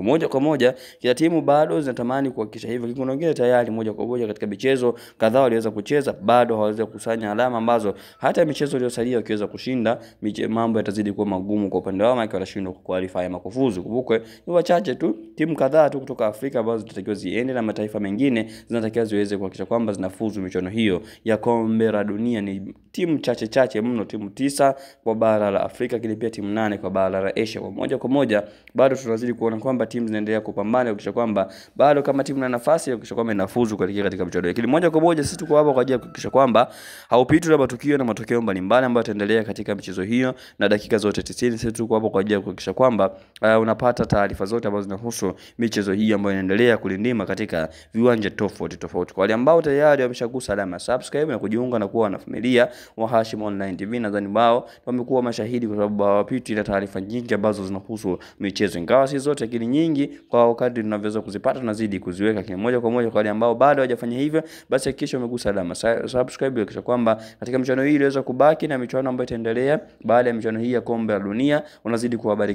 moja kwa moja kila timu bado zinatamani kuhakikisha hivyo. Kuna wengine tayari moja kwa moja katika michezo kadhaa waliweza kucheza bado hawawezi kukusanya alama ambazo hata michezo iliyosalia wakiweza kushinda mambo yatazidi kuwa magumu kwa upande wao, maana watashindwa kuqualify ama kufuzu. Kumbuke ni wachache tu, timu kadhaa tu kutoka Afrika ambazo zinatakiwa ziende na mataifa mengine zinatakiwa ziweze kuhakikisha kwamba zinafuzu michuano hiyo ya kombe la dunia. Ni timu chache mno, timu 9 kwa bara la Afrika, kile pia timu 8 kwa bara la Asia. Kwa moja bado tunazidi kuona kwamba timu zinaendelea kupambana kuhakikisha kwamba bado kama timu na nafasi ya kuhakikisha kwamba inafuzu katika michuano. Lakini moja kwa moja sisi tuko hapa kwa ajili ya kuhakikisha kwamba haupitwi na matukio na matokeo mbalimbali ambayo yataendelea katika michezo hiyo na dakika zote 90. Sisi tuko hapa kwa ajili ya kuhakikisha kwamba unapata taarifa zote ambazo zinahusu michezo hii ambayo inaendelea kulindima katika viwanja tofauti. Kwa wale ambao tayari wameshagusa alama subscribe na kujiunga na kuwa na familia wa Hashim Online TV, nadhani wao wamekuwa mashahidi kwa sababu hawapitwi na taarifa nyingi ambazo zinahusu michezo, ingawa si zote lakini nyingi kwa wakati tunavyoweza kuzipata tunazidi kuziweka kwa moja kwa moja. Kwa wale ambao bado hawajafanya hivyo, basi hakikisha umegusa alama subscribe kisha kwamba katika michuano hii iliweza kubaki na michuano ambayo itaendelea baada ya michuano hii ya kombe la dunia unazidi kuhabarika.